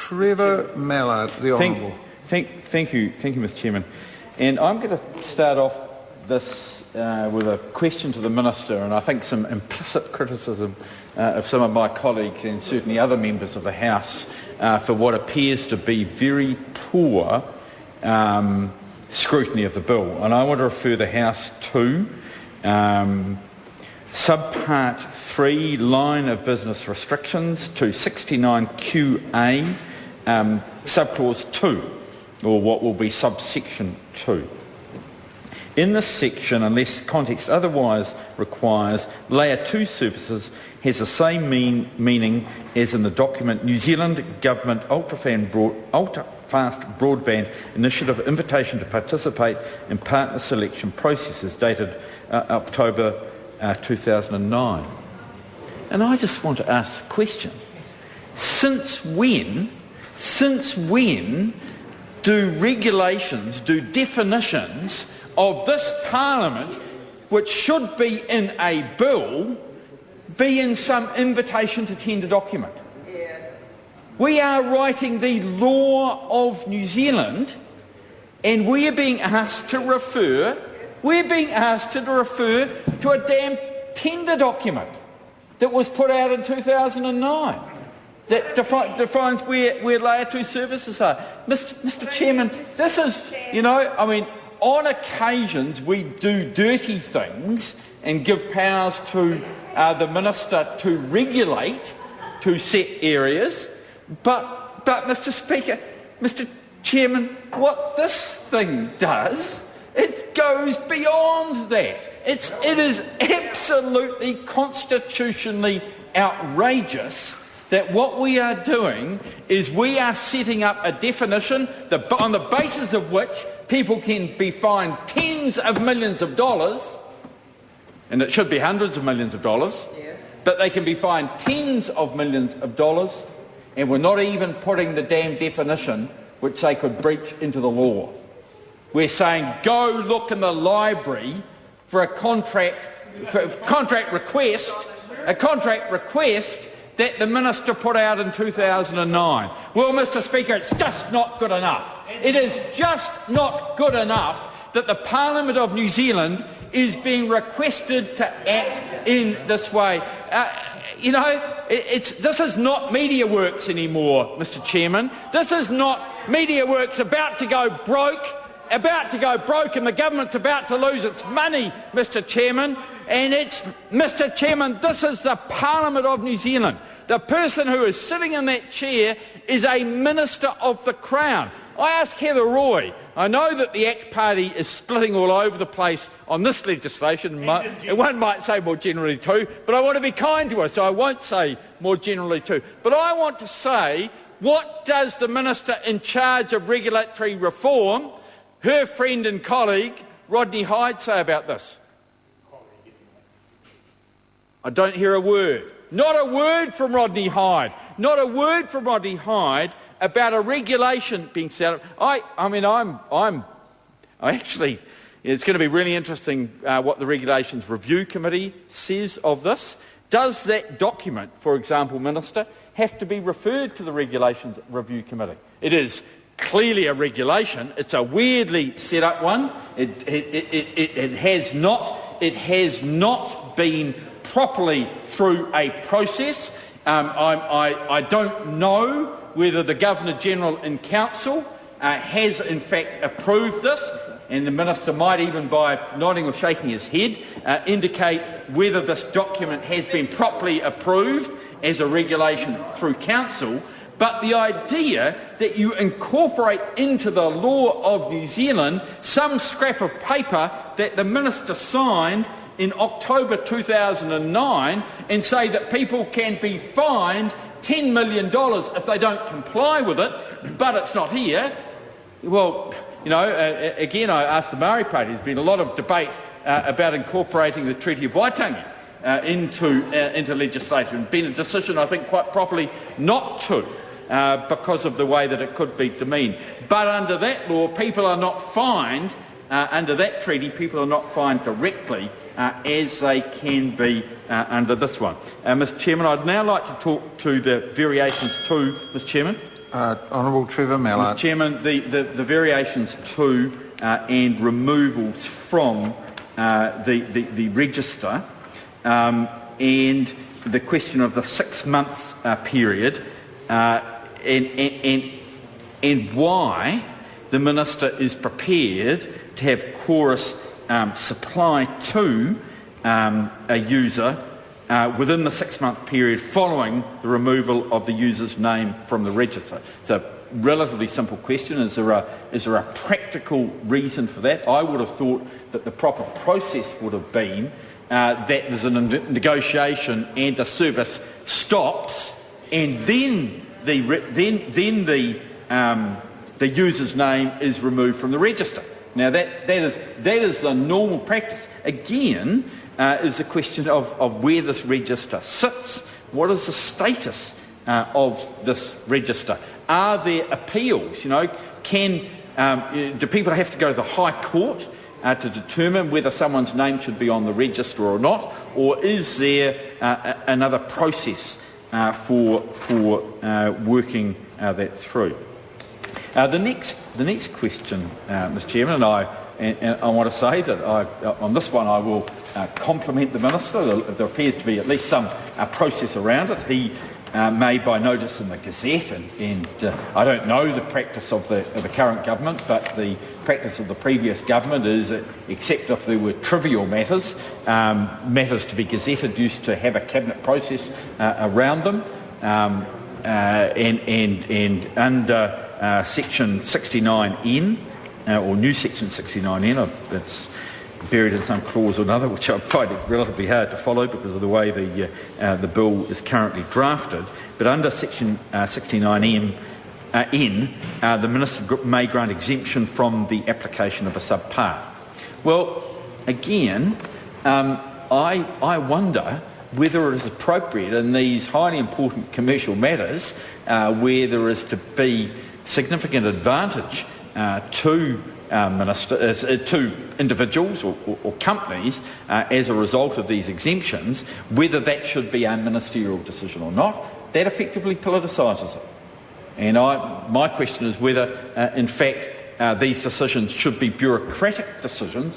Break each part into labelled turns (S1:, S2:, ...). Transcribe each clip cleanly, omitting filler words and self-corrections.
S1: Trevor Mallard, the Honourable.
S2: Thank you, Mr. Chairman. And I'm going to start off this with a question to the Minister, and I think some implicit criticism of some of my colleagues and certainly other members of the House for what appears to be very poor scrutiny of the bill. And I want to refer the House to Subpart 3, Line of Business Restrictions, to 69QA, Subclause 2, or what will be subsection 2. In this section, unless context otherwise requires, Layer 2 services has the same meaning as in the document New Zealand Government Ultra-Fast Broadband Initiative Invitation to Participate in Partner Selection Processes, dated October 2009. And I just want to ask a question. Since when do regulations, do definitions of this Parliament, which should be in a bill, be in some invitation to tender document? We are writing the law of New Zealand, and we are being asked to refer to a damn tender document that was put out in 2009 that defines where Layer 2 services are. Mr. Chairman, this is, on occasions we do dirty things and give powers to the Minister to regulate, to set areas, but Mr. Speaker, Mr. Chairman, what this thing does, it goes beyond that. It is absolutely constitutionally outrageous that what we are doing is we are setting up a definition on the basis of which people can be fined tens of millions of dollars, and it should be hundreds of millions of dollars, but they can be fined tens of millions of dollars, and we're not even putting the damn definition which they could breach into the law. We're saying go look in the library for a contract request that the Minister put out in 2009. Well, Mr. Speaker, it's just not good enough. It is just not good enough that the Parliament of New Zealand is being requested to act in this way. This is not MediaWorks anymore, Mr. Chairman. This is not MediaWorks about to go broke, and the government's about to lose its money, Mr. Chairman. And Mr. Chairman, this is the Parliament of New Zealand. The person who is sitting in that chair is a Minister of the Crown. I ask Heather Roy, I know that the ACT Party is splitting all over the place on this legislation, and one might say more generally too, but I want to be kind to her, so I won't say more generally too. But I want to say, what does the Minister in charge of regulatory reform, her friend and colleague, Rodney Hyde, say about this? I don't hear a word. Not a word from Rodney Hyde. Not a word from Rodney Hyde about a regulation being set up. It's going to be really interesting what the Regulations Review Committee says of this. Does that document, for example, Minister, have to be referred to the Regulations Review Committee? It is clearly a regulation. It's a weirdly set up one. It has not been properly through a process. I don't know whether the Governor-General in Council has in fact approved this, and the Minister might even, by nodding or shaking his head, indicate whether this document has been properly approved as a regulation through Council. But the idea that you incorporate into the law of New Zealand some scrap of paper that the Minister signed in October 2009 and say that people can be fined $10 million if they don't comply with it, but it's not here. Well, again, I asked the Māori Party. There's been a lot of debate about incorporating the Treaty of Waitangi into legislation. It's been a decision, I think, quite properly not to, because of the way that it could be demeaned. But under that law, people are not fined, under that treaty, people are not fined directly as they can be under this one. Mr. Chairman, I'd now like to talk to the variations too, Mr. Chairman.
S1: Honourable Trevor
S2: Mr.
S1: Mallard.
S2: Chairman, the variations to and removals from the register and the question of the 6 months period and why the Minister is prepared to have Chorus supply to a user within the 6 month period following the removal of the user's name from the register. It's a relatively simple question. Is there a practical reason for that? I would have thought that the proper process would have been that there's a negotiation and the service stops, and then the user's name is removed from the register. Now that is the normal practice. Again, is a question of where this register sits. What is the status of this register? Are there appeals? Do people have to go to the High Court to determine whether someone's name should be on the register or not, or is there another process for working that through? The next question, Mr. Chairman, and I want to say that on this one I will compliment the Minister. There appears to be at least some process around it. He made by notice in the Gazette, and I don't know the practice of the current government, but the practice of the previous government is, except if there were trivial matters to be gazetted, used to have a cabinet process around them, and under Section 69N, or new Section 69N, it's buried in some clause or another, which I find it relatively hard to follow because of the way the bill is currently drafted. But under Section 69N, the Minister may grant exemption from the application of a subpart. Well, again, I wonder whether it is appropriate in these highly important commercial matters where there is to be significant advantage to individuals or companies as a result of these exemptions, whether that should be a ministerial decision or not. That effectively politicises it. And my question is whether, in fact, these decisions should be bureaucratic decisions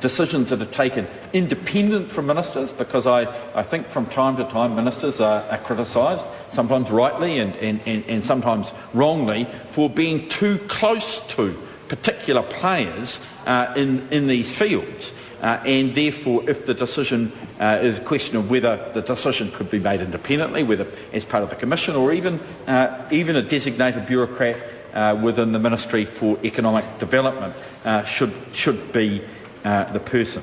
S2: that are taken independent from ministers, because I think from time to time ministers are criticised, sometimes rightly and sometimes wrongly, for being too close to particular players in these fields. And therefore, if the decision is a question of whether the decision could be made independently, whether as part of the Commission or even a designated bureaucrat within the Ministry for Economic Development should be the person.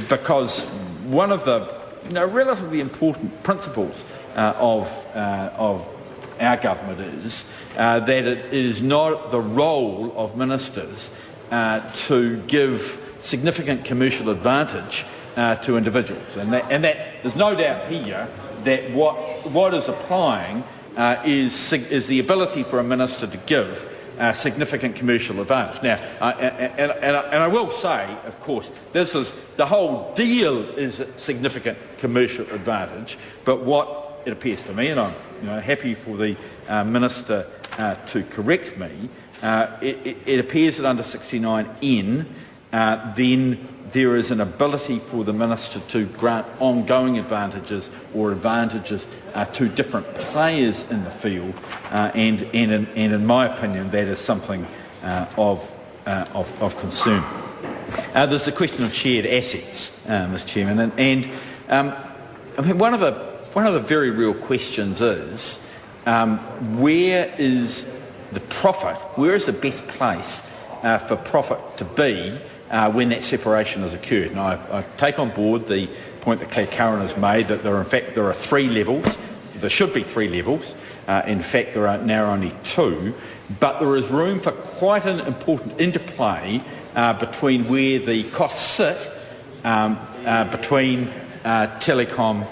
S2: Because one of the relatively important principles of our government is that it is not the role of ministers to give significant commercial advantage to individuals, and that there's no doubt here that what is applying is the ability for a minister to give significant commercial advantage. Now, and I will say, of course, the whole deal is significant commercial advantage, but what it appears to me, and I'm happy for the Minister to correct me, it appears that under 69N then there is an ability for the Minister to grant ongoing advantages or advantages to different players in the field, and in my opinion that is something of concern. There's the question of shared assets, Mr. Chairman, and I mean one of the very real questions is where is the profit? Where is the best place for profit to be when that separation has occurred? And I take on board the point that Claire Curran has made that there are 3 levels. There should be 3 levels. In fact, there are now only 2. But there is room for quite an important interplay between where the costs sit between Telecom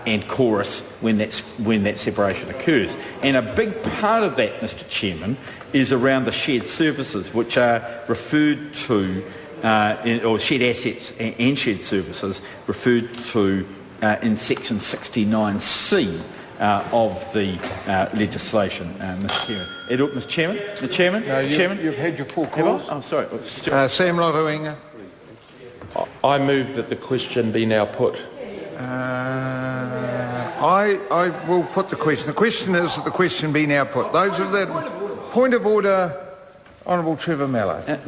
S2: and Chorus when that separation occurs. And a big part of that, Mr. Chairman, is around the shared services, which are referred to, or shared assets and shared services referred to in Section 69C of the legislation, Mr. Chairman. Mr. Chairman?
S1: No,
S2: Chairman?
S1: you've had your full
S2: Have I?
S1: calls.
S2: Oh, sorry.
S1: Sam Lotoinga.
S3: I move that the question be now put.
S1: I will put the question. The question is that the question be now put. Those of that point of order, Honourable Trevor Mallard.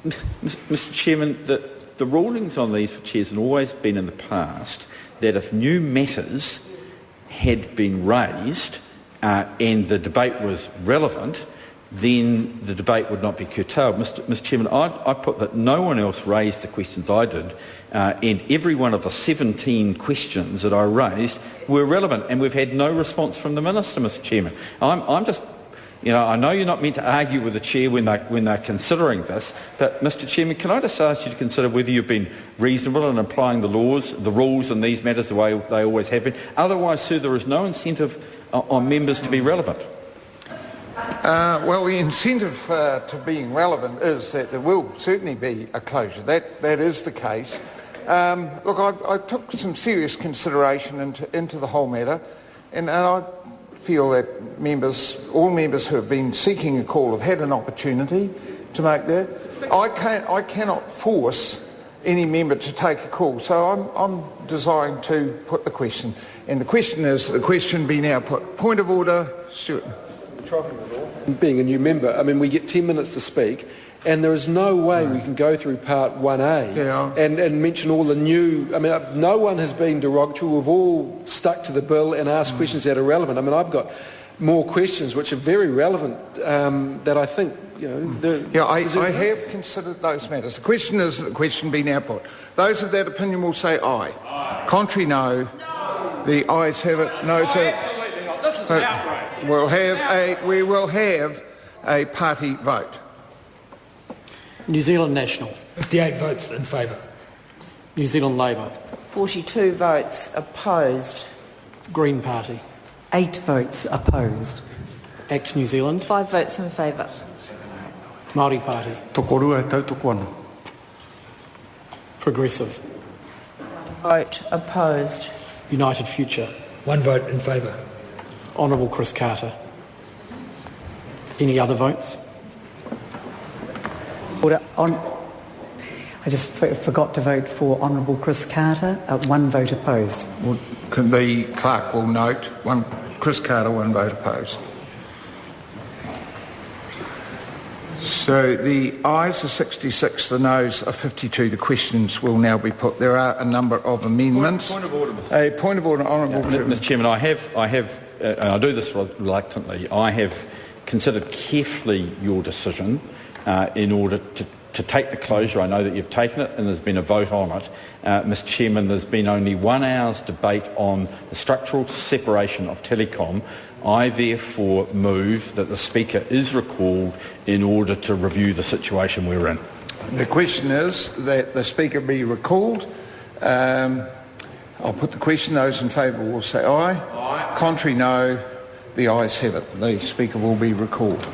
S2: Mr. Chairman, the rulings on these for chairs have always been in the past that if new matters had been raised and the debate was relevant, then the debate would not be curtailed. Mr. Chairman, I put that no one else raised the questions I did, and every one of the 17 questions that I raised were relevant, and we've had no response from the Minister, Mr. Chairman. I'm just, I know you're not meant to argue with the Chair when they're considering this, but Mr. Chairman, can I just ask you to consider whether you've been reasonable in applying the rules in these matters the way they always have been? Otherwise, sir, there is no incentive on members to be relevant.
S1: Well, the incentive to being relevant is that there will certainly be a closure. That is the case. Look, I took some serious consideration into the whole matter, and I feel that all members who have been seeking a call have had an opportunity to make that. I cannot force any member to take a call, so I'm desiring to put the question, and the question is the question be now put. Point of order, Stuart.
S3: Being a new member, I mean, we get 10 minutes to speak, and there is no way we can go through part 1A and mention all the new... I mean, no one has been derogatory. We've all stuck to the bill and asked questions that are relevant. I mean, I've got more questions which are very relevant that I think,
S1: I have considered those matters. The question is that the question be now put. Those of that opinion will say aye. Aye. Contrary, no. The ayes have it. No,
S2: absolutely not. This is an outrage.
S1: We will have a party vote.
S4: New Zealand National.
S5: 58 votes in favour.
S4: New Zealand Labour.
S6: 42 votes opposed.
S4: Green Party.
S7: 8 votes opposed.
S4: ACT New Zealand.
S6: 5 votes in favour.
S4: Māori Party.
S5: Tokorua tautokoana.
S4: Progressive.
S6: Vote opposed.
S4: United Future.
S5: 1 vote in favour.
S4: Honourable Chris Carter. Any other votes?
S7: I just forgot to vote for Honourable Chris Carter. 1 vote opposed.
S1: The clerk will note Chris Carter, 1 vote opposed. So the ayes are 66, the noes are 52. The questions will now be put. There are a number of amendments.
S2: Point of order, Mr.
S1: A point of order, Honourable
S2: Mr. Chairman, I have, and I do this reluctantly, I have considered carefully your decision in order to take the closure. I know that you've taken it and there's been a vote on it. Mr. Chairman, there's been only 1 hour's debate on the structural separation of Telecom. I therefore move that the Speaker is recalled in order to review the situation we're in.
S1: The question is that the Speaker be recalled. I'll put the question. Those in favour will say aye. Aye. Contrary, no. The ayes have it. The Speaker will be recalled.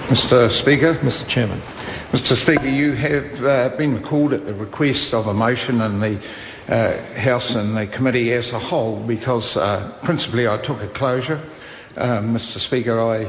S1: Mr. Speaker.
S5: Mr. Chairman.
S1: Mr. Speaker, you have been recalled at the request of a motion in the House and the committee as a whole, because principally I took a closure. Mr. Speaker, I